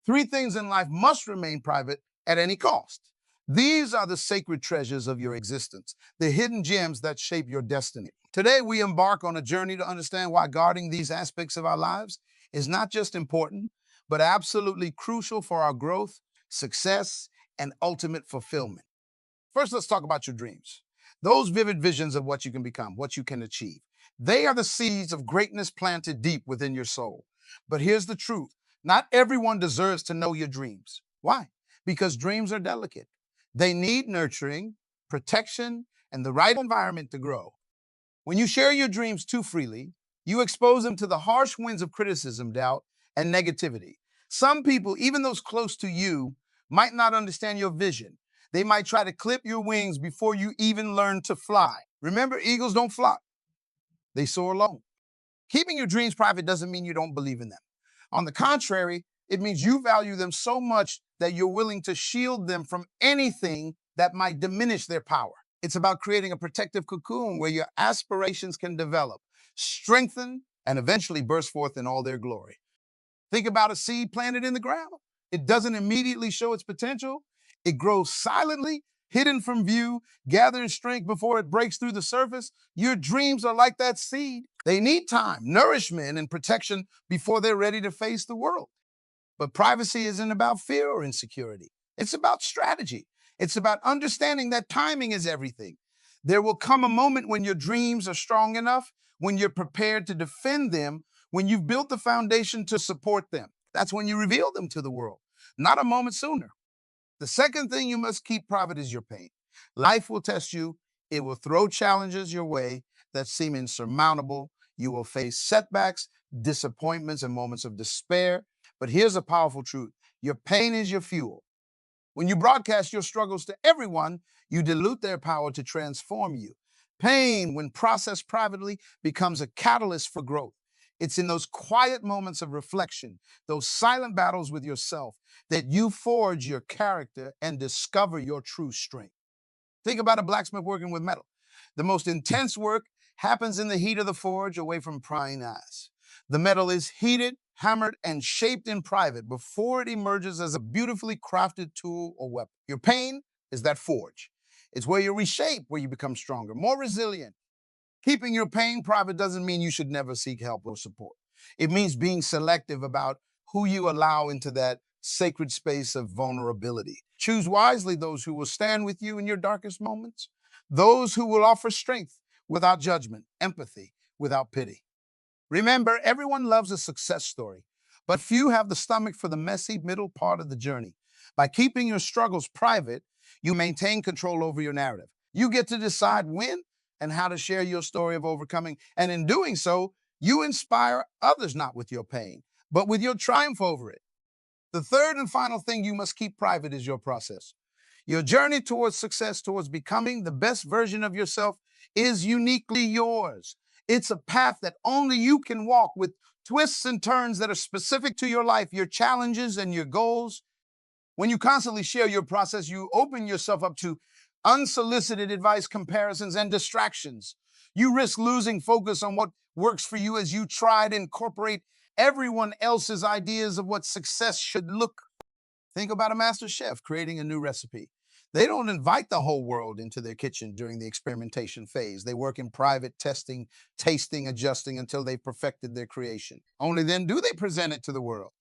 Three things in life must remain private at any cost. These are the sacred treasures of your existence, the hidden gems that shape your destiny. Today, we embark on a journey to understand why guarding these aspects of our lives is not just important, but absolutely crucial for our growth, success, and ultimate fulfillment. First, let's talk about your dreams. Those vivid visions of what you can become, what you can achieve. They are the seeds of greatness planted deep within your soul. But here's the truth: not everyone deserves to know your dreams. Why? Because dreams are delicate. They need nurturing, protection, and the right environment to grow. When you share your dreams too freely, you expose them to the harsh winds of criticism, doubt, and negativity. Some people, even those close to you, might not understand your vision. They might try to clip your wings before you even learn to fly. Remember, eagles don't fly, they soar alone. Keeping your dreams private doesn't mean you don't believe in them. On the contrary, it means you value them so much that you're willing to shield them from anything that might diminish their power. It's about creating a protective cocoon where your aspirations can develop, strengthen, and eventually burst forth in all their glory. Think about a seed planted in the ground. It doesn't immediately show its potential. It grows silently, hidden from view, gathering strength before it breaks through the surface. Your dreams are like that seed. They need time, nourishment, and protection before they're ready to face the world. But privacy isn't about fear or insecurity. It's about strategy. It's about understanding that timing is everything. There will come a moment when your dreams are strong enough, when you're prepared to defend them, when you've built the foundation to support them. That's when you reveal them to the world, not a moment sooner. The second thing you must keep private is your pain. Life will test you. It will throw challenges your way that seem insurmountable. You will face setbacks, disappointments, and moments of despair. But here's a powerful truth: your pain is your fuel. When you broadcast your struggles to everyone, you dilute their power to transform you. Pain, when processed privately, becomes a catalyst for growth. It's in those quiet moments of reflection, those silent battles with yourself, that you forge your character and discover your true strength. Think about a blacksmith working with metal. The most intense work happens in the heat of the forge, away from prying eyes. The metal is heated, hammered, and shaped in private before it emerges as a beautifully crafted tool or weapon. Your pain is that forge. It's where you reshape, where you become stronger, more resilient. Keeping your pain private doesn't mean you should never seek help or support. It means being selective about who you allow into that sacred space of vulnerability. Choose wisely those who will stand with you in your darkest moments, those who will offer strength without judgment, empathy without pity. Remember, everyone loves a success story, but few have the stomach for the messy middle part of the journey. By keeping your struggles private, you maintain control over your narrative. You get to decide when and how to share your story of overcoming. And in doing so, you inspire others not with your pain, but with your triumph over it. The third and final thing you must keep private is your process. Your journey towards success, towards becoming the best version of yourself, is uniquely yours. It's a path that only you can walk, with twists and turns that are specific to your life, your challenges, and your goals. When you constantly share your process, you open yourself up to unsolicited advice, comparisons, and distractions. You risk losing focus on what works for you as you try to incorporate everyone else's ideas of what success should look. Think about a master chef creating a new recipe. They don't invite the whole world into their kitchen during the experimentation phase. They work in private, testing, tasting, adjusting until they've perfected their creation. Only then do they present it to the world.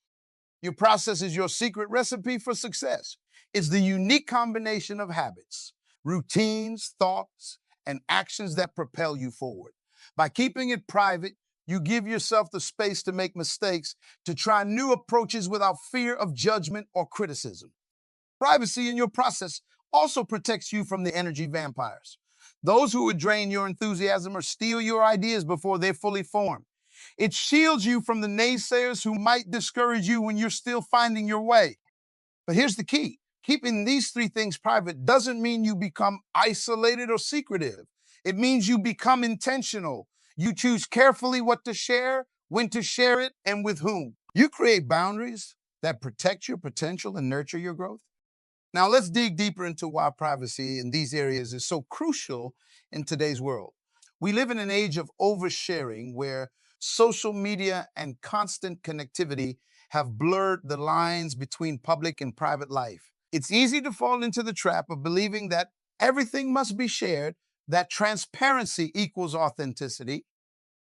Your process is your secret recipe for success. It's the unique combination of habits, routines, thoughts, and actions that propel you forward. By keeping it private, you give yourself the space to make mistakes, to try new approaches without fear of judgment or criticism. Privacy in your process also protects you from the energy vampires, those who would drain your enthusiasm or steal your ideas before they're fully formed. It shields you from the naysayers who might discourage you when you're still finding your way. But here's the key: keeping these three things private doesn't mean you become isolated or secretive. It means you become intentional. You choose carefully what to share, when to share it, and with whom. You create boundaries that protect your potential and nurture your growth. Now, let's dig deeper into why privacy in these areas is so crucial in today's world. We live in an age of oversharing where social media and constant connectivity have blurred the lines between public and private life. It's easy to fall into the trap of believing that everything must be shared, that transparency equals authenticity.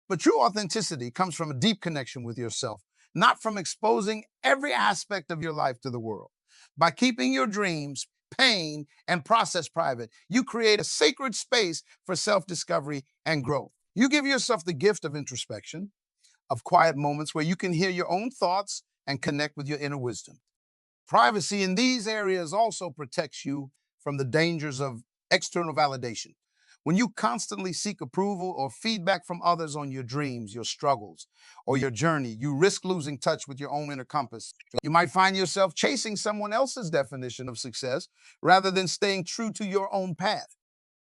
But true authenticity comes from a deep connection with yourself, not from exposing every aspect of your life to the world. By keeping your dreams, pain, and process private, you create a sacred space for self discovery and growth. You give yourself the gift of introspection, of quiet moments where you can hear your own thoughts and connect with your inner wisdom. Privacy in these areas also protects you from the dangers of external validation. When you constantly seek approval or feedback from others on your dreams, your struggles, or your journey, you risk losing touch with your own inner compass. You might find yourself chasing someone else's definition of success rather than staying true to your own path.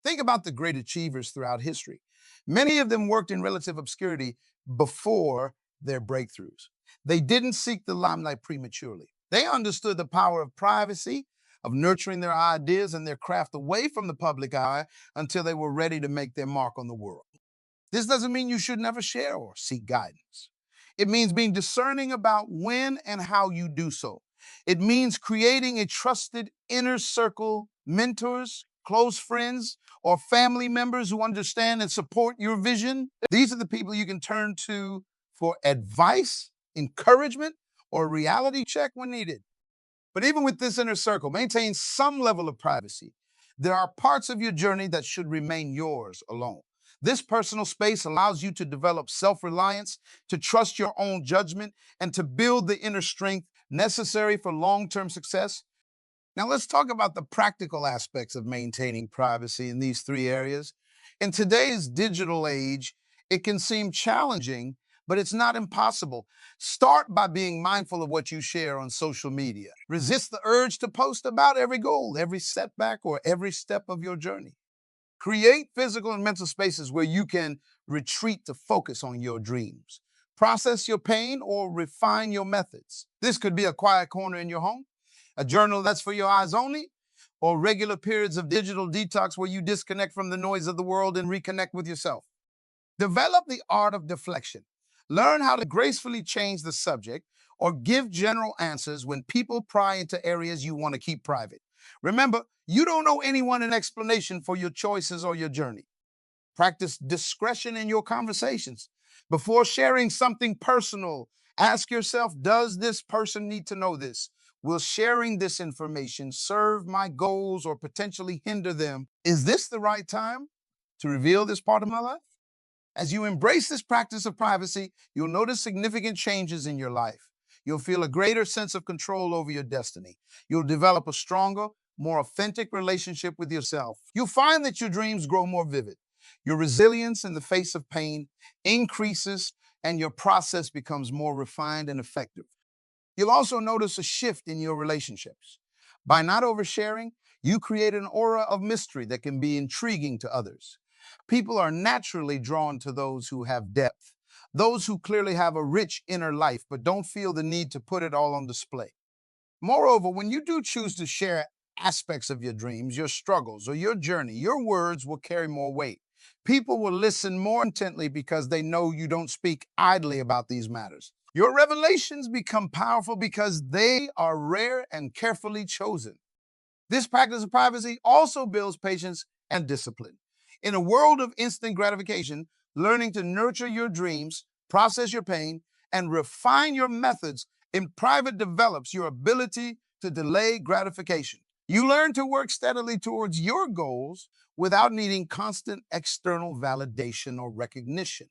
Think about the great achievers throughout history. Many of them worked in relative obscurity before their breakthroughs. They didn't seek the limelight prematurely. They understood the power of privacy, of nurturing their ideas and their craft away from the public eye until they were ready to make their mark on the world. This doesn't mean you should never share or seek guidance. It means being discerning about when and how you do so. It means creating a trusted inner circle, mentors, close friends, or family members who understand and support your vision. These are the people you can turn to for advice, encouragement, or reality check when needed. But even with this inner circle, maintain some level of privacy. There are parts of your journey that should remain yours alone. This personal space allows you to develop self reliance, to trust your own judgment, and to build the inner strength necessary for long term success. Now, let's talk about the practical aspects of maintaining privacy in these three areas. In today's digital age, it can seem challenging, but it's not impossible. Start by being mindful of what you share on social media. Resist the urge to post about every goal, every setback, or every step of your journey. Create physical and mental spaces where you can retreat to focus on your dreams. Process your pain or refine your methods. This could be a quiet corner in your home, a journal that's for your eyes only, or regular periods of digital detox where you disconnect from the noise of the world and reconnect with yourself. Develop the art of deflection. Learn how to gracefully change the subject or give general answers when people pry into areas you want to keep private. Remember, you don't owe anyone an explanation for your choices or your journey. Practice discretion in your conversations. Before sharing something personal, ask yourself, does this person need to know this? Will sharing this information serve my goals or potentially hinder them? Is this the right time to reveal this part of my life? As you embrace this practice of privacy, you'll notice significant changes in your life. You'll feel a greater sense of control over your destiny. You'll develop a stronger, more authentic relationship with yourself. You'll find that your dreams grow more vivid. Your resilience in the face of pain increases, and your process becomes more refined and effective. You'll also notice a shift in your relationships. By not oversharing, you create an aura of mystery that can be intriguing to others. People are naturally drawn to those who have depth, those who clearly have a rich inner life but don't feel the need to put it all on display. Moreover, when you do choose to share aspects of your dreams, your struggles, or your journey, your words will carry more weight. People will listen more intently because they know you don't speak idly about these matters. Your revelations become powerful because they are rare and carefully chosen. This practice of privacy also builds patience and discipline. In a world of instant gratification, learning to nurture your dreams, process your pain, and refine your methods in private develops your ability to delay gratification. You learn to work steadily towards your goals without needing constant external validation or recognition.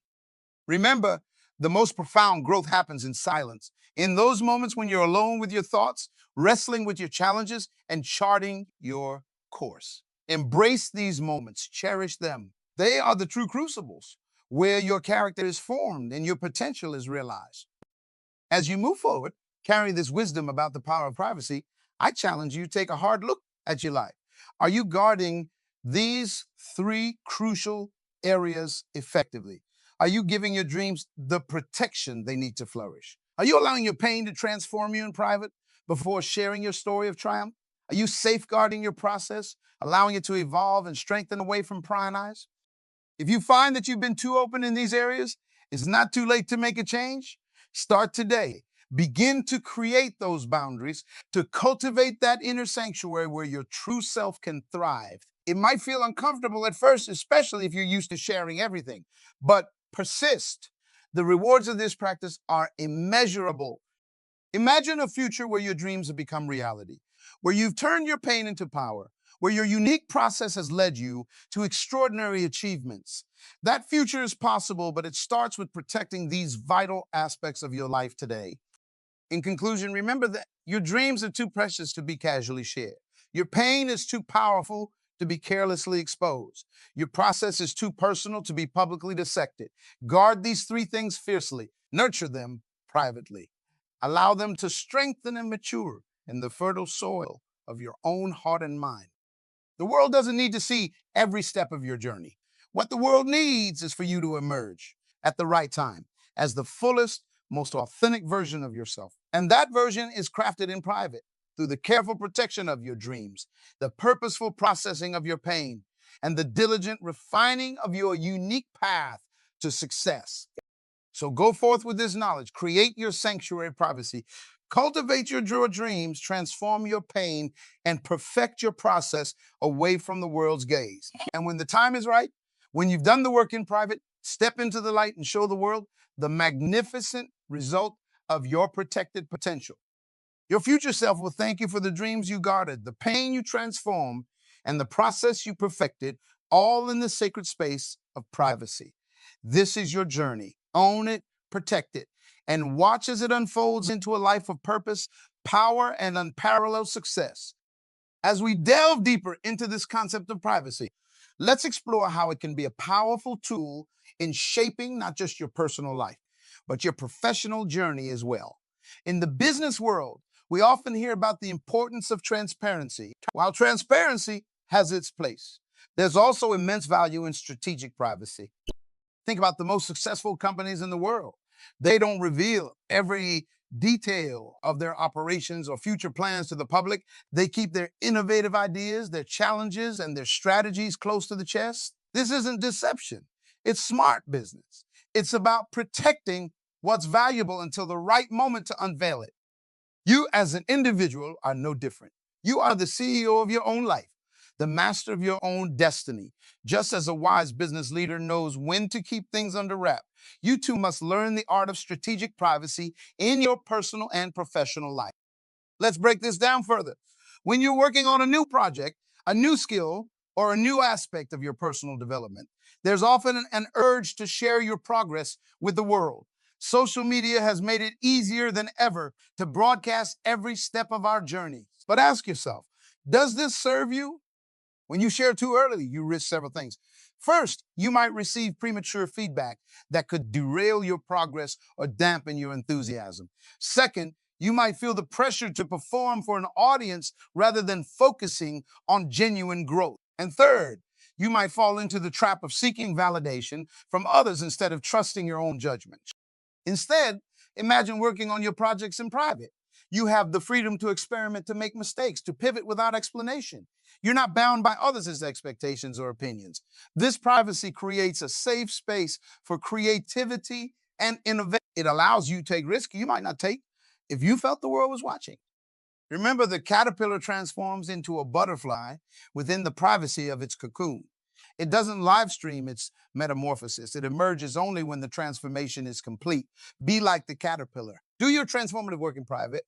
Remember, the most profound growth happens in silence. In those moments when you're alone with your thoughts, wrestling with your challenges, and charting your course. Embrace these moments, cherish them. They are the true crucibles where your character is formed and your potential is realized. As you move forward, carrying this wisdom about the power of privacy, I challenge you to take a hard look at your life. Are you guarding these three crucial areas effectively? Are you giving your dreams the protection they need to flourish? Are you allowing your pain to transform you in private before sharing your story of triumph? Are you safeguarding your process, allowing it to evolve and strengthen away from prying eyes? If you find that you've been too open in these areas, it's not too late to make a change. Start today Begin to create those boundaries, to cultivate that inner sanctuary where your true self can thrive. It might feel uncomfortable at first, especially if you're used to sharing everything, but persist. The rewards of this practice are immeasurable. Imagine a future where your dreams have become reality, where you've turned your pain into power, where your unique process has led you to extraordinary achievements. That future is possible, but it starts with protecting these vital aspects of your life today. In conclusion, remember that your dreams are too precious to be casually shared. Your pain is too powerful to be carelessly exposed. Your process is too personal to be publicly dissected. Guard these three things fiercely. Nurture them privately. Allow them to strengthen and mature in the fertile soil of your own heart and mind. The world doesn't need to see every step of your journey. What the world needs is for you to emerge at the right time as the fullest, most authentic version of yourself. And that version is crafted in private through the careful protection of your dreams, the purposeful processing of your pain, and the diligent refining of your unique path to success. So go forth with this knowledge, create your sanctuary of privacy, cultivate your dreams, transform your pain, and perfect your process away from the world's gaze. And when the time is right, when you've done the work in private, step into the light and show the world the magnificent result of your protected potential. Your future self will thank you for the dreams you guarded, the pain you transformed, and the process you perfected, all in the sacred space of privacy. This is your journey. Own it, protect it, and watch as it unfolds into a life of purpose, power, and unparalleled success. As we delve deeper into this concept of privacy, let's explore how it can be a powerful tool in shaping not just your personal life, but your professional journey as well. In the business world, we often hear about the importance of transparency. While transparency has its place, there's also immense value in strategic privacy. Think about the most successful companies in the world. They don't reveal every detail of their operations or future plans to the public. They keep their innovative ideas, their challenges, and their strategies close to the chest. This isn't deception. It's smart business. It's about protecting what's valuable until the right moment to unveil it. You as an individual are no different. You are the CEO of your own life, the master of your own destiny. Just as a wise business leader knows when to keep things under wrap, you too must learn the art of strategic privacy in your personal and professional life. Let's break this down further. When you're working on a new project, a new skill, or a new aspect of your personal development, there's often an urge to share your progress with the world. Social media has made it easier than ever to broadcast every step of our journey. But ask yourself, does this serve you? When you share too early, you risk several things. First, you might receive premature feedback that could derail your progress or dampen your enthusiasm. Second, you might feel the pressure to perform for an audience rather than focusing on genuine growth. And third, you might fall into the trap of seeking validation from others instead of trusting your own judgment. Instead, imagine working on your projects in private. You have the freedom to experiment, to make mistakes, to pivot without explanation. You're not bound by others' expectations or opinions. This privacy creates a safe space for creativity and innovation. It allows you to take risks you might not take if you felt the world was watching. Remember, the caterpillar transforms into a butterfly within the privacy of its cocoon. It doesn't live stream its metamorphosis. It emerges only when the transformation is complete. Be like the caterpillar. Do your transformative work in private.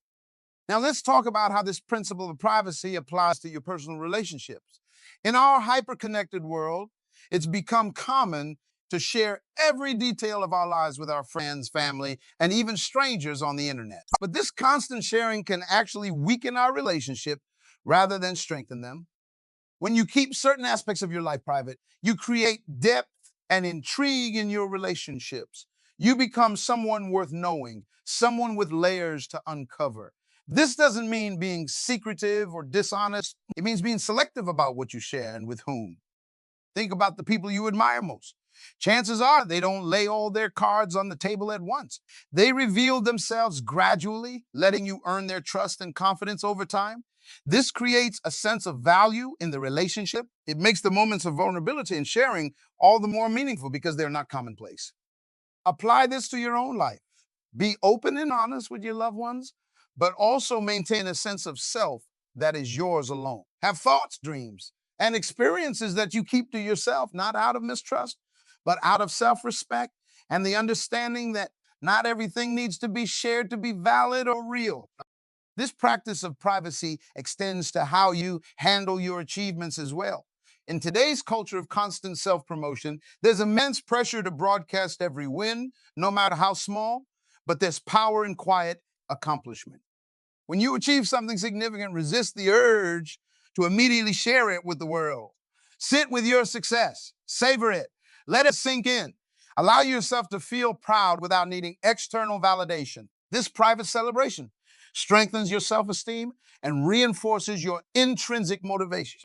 Now let's talk about how this principle of privacy applies to your personal relationships. In our hyper-connected world, it's become common to share every detail of our lives with our friends, family, and even strangers on the internet. But this constant sharing can actually weaken our relationship rather than strengthen them. When you keep certain aspects of your life private, you create depth and intrigue in your relationships. You become someone worth knowing, someone with layers to uncover. This doesn't mean being secretive or dishonest. It means being selective about what you share and with whom. Think about the people you admire most. Chances are they don't lay all their cards on the table at once. They reveal themselves gradually, letting you earn their trust and confidence over time. This creates a sense of value in the relationship. It makes the moments of vulnerability and sharing all the more meaningful because they're not commonplace. Apply this to your own life. Be open and honest with your loved ones, but also maintain a sense of self that is yours alone. Have thoughts, dreams, and experiences that you keep to yourself, not out of mistrust, but out of self respect and the understanding that not everything needs to be shared to be valid or real. This practice of privacy extends to how you handle your achievements as well. In today's culture of constant self promotion, there's immense pressure to broadcast every win, no matter how small, but there's power in quiet accomplishment. When you achieve something significant, resist the urge to immediately share it with the world. Sit with your success, savor it, let it sink in. Allow yourself to feel proud without needing external validation. This private celebration strengthens your self esteem and reinforces your intrinsic motivation.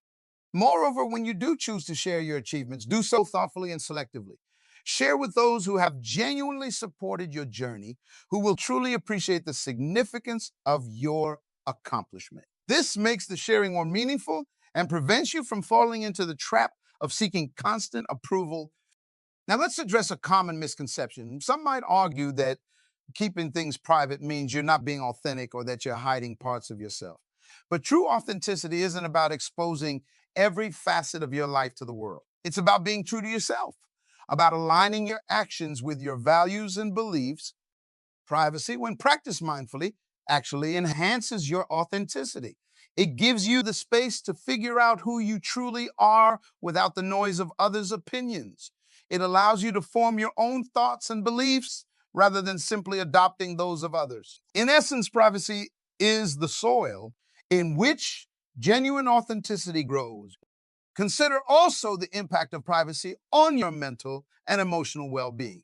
Moreover, when you do choose to share your achievements, do so thoughtfully and selectively. Share with those who have genuinely supported your journey, who will truly appreciate the significance of your accomplishment. This makes the sharing more meaningful and prevents you from falling into the trap of seeking constant approval. Now, let's address a common misconception. Some might argue that keeping things private means you're not being authentic or that you're hiding parts of yourself. But true authenticity isn't about exposing every facet of your life to the world. It's about being true to yourself, about aligning your actions with your values and beliefs. Privacy, when practiced mindfully, actually enhances your authenticity. It gives you the space to figure out who you truly are without the noise of others' opinions. It allows you to form your own thoughts and beliefs rather than simply adopting those of others. In essence, privacy is the soil in which genuine authenticity grows. Consider also the impact of privacy on your mental and emotional well being.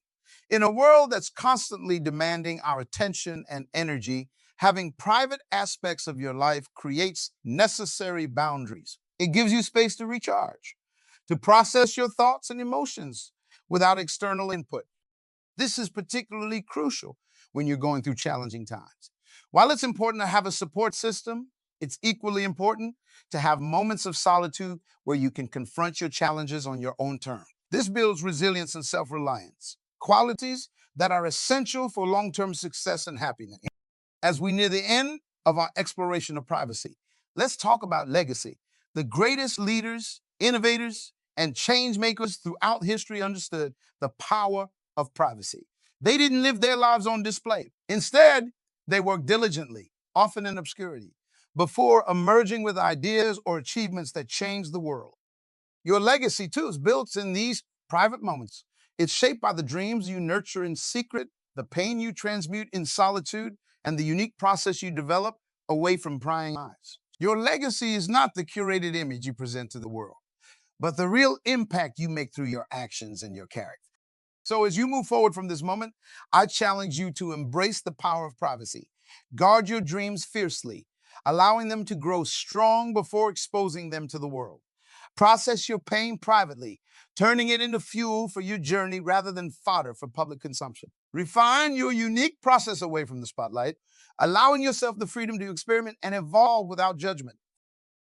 In a world that's constantly demanding our attention and energy, having private aspects of your life creates necessary boundaries. It gives you space to recharge, to process your thoughts and emotions without external input. This is particularly crucial when you're going through challenging times. While it's important to have a support system, it's equally important to have moments of solitude where you can confront your challenges on your own terms. This builds resilience and self reliance, qualities that are essential for long term success and happiness. As we near the end of our exploration of privacy, let's talk about legacy. The greatest leaders, innovators, and change makers throughout history understood the power of privacy. They didn't live their lives on display. Instead, they worked diligently, often in obscurity, before emerging with ideas or achievements that changed the world. Your legacy, too, is built in these private moments. It's shaped by the dreams you nurture in secret, the pain you transmute in solitude, and the unique process you develop away from prying eyes. Your legacy is not the curated image you present to the world, but the real impact you make through your actions and your character. So as you move forward from this moment, I challenge you to embrace the power of privacy. Guard your dreams fiercely, allowing them to grow strong before exposing them to the world. Process your pain privately, turning it into fuel for your journey rather than fodder for public consumption. Refine your unique process away from the spotlight, allowing yourself the freedom to experiment and evolve without judgment.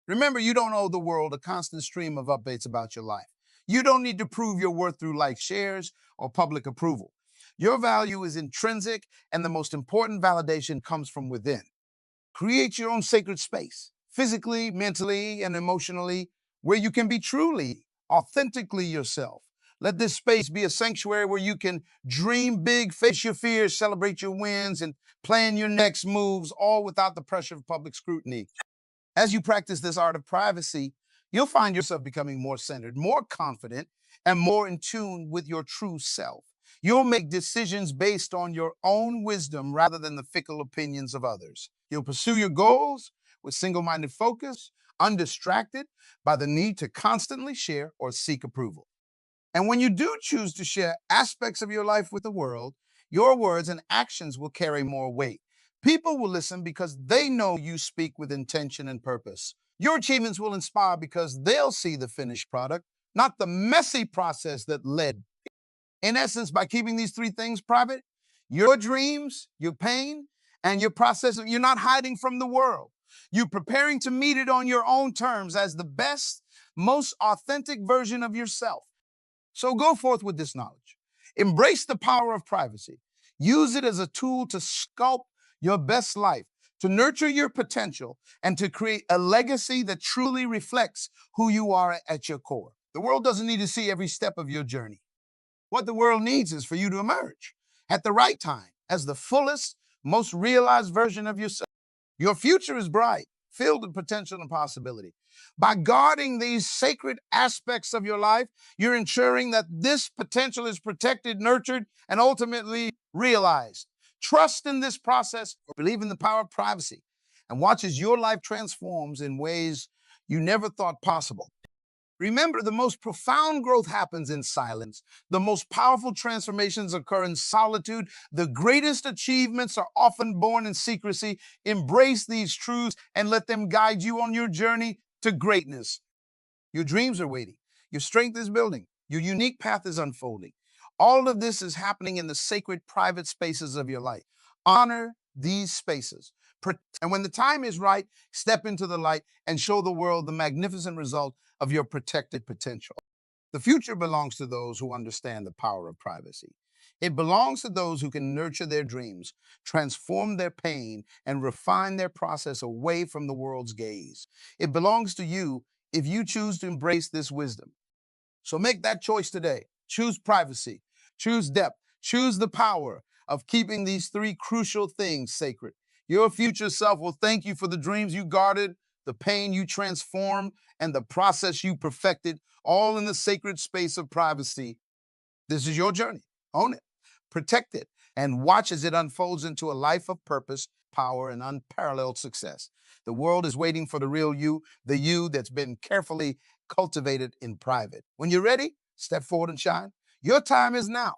Remember, you don't owe the world a constant stream of updates about your life. You don't need to prove your worth through like shares or public approval. Your value is intrinsic, and the most important validation comes from within. Create your own sacred space, physically, mentally, and emotionally, where you can be truly, authentically yourself. Let this space be a sanctuary where you can dream big, face your fears, celebrate your wins, and plan your next moves, all without the pressure of public scrutiny. As you practice this art of privacy, you'll find yourself becoming more centered, more confident, and more in tune with your true self. You'll make decisions based on your own wisdom rather than the fickle opinions of others. You'll pursue your goals with single minded focus, undistracted by the need to constantly share or seek approval. And when you do choose to share aspects of your life with the world, your words and actions will carry more weight. People will listen because they know you speak with intention and purpose. Your achievements will inspire because they'll see the finished product, not the messy process that led. In essence, by keeping these three things private, your dreams, your pain, and your process, you're not hiding from the world. You're preparing to meet it on your own terms as the best, most authentic version of yourself. So go forth with this knowledge. Embrace the power of privacy. Use it as a tool to sculpt your best life, to nurture your potential, and to create a legacy that truly reflects who you are at your core. The world doesn't need to see every step of your journey. What the world needs is for you to emerge at the right time as the fullest, most realized version of yourself. Your future is bright, filled with potential and possibility. By guarding these sacred aspects of your life, you're ensuring that this potential is protected, nurtured, and ultimately realized. Trust in this process, believe in the power of privacy, and watch as your life transforms in ways you never thought possible. Remember, the most profound growth happens in silence. The most powerful transformations occur in solitude. The greatest achievements are often born in secrecy. Embrace these truths and let them guide you on your journey to greatness. Your dreams are waiting. Your strength is building. Your unique path is unfolding. All of this is happening in the sacred private spaces of your life. Honor these spaces. And when the time is right, step into the light and show the world the magnificent result of your protected potential. The future belongs to those who understand the power of privacy. It belongs to those who can nurture their dreams, transform their pain, and refine their process away from the world's gaze. It belongs to you if you choose to embrace this wisdom. So make that choice today. Choose privacy, choose depth, choose the power of keeping these three crucial things sacred. Your future self will thank you for the dreams you guarded, the pain you transformed, and the process you perfected, all in the sacred space of privacy. This is your journey. Own it, protect it, and watch as it unfolds into a life of purpose, power, and unparalleled success. The world is waiting for the real you, the you that's been carefully cultivated in private. When you're ready, step forward and shine. Your time is now.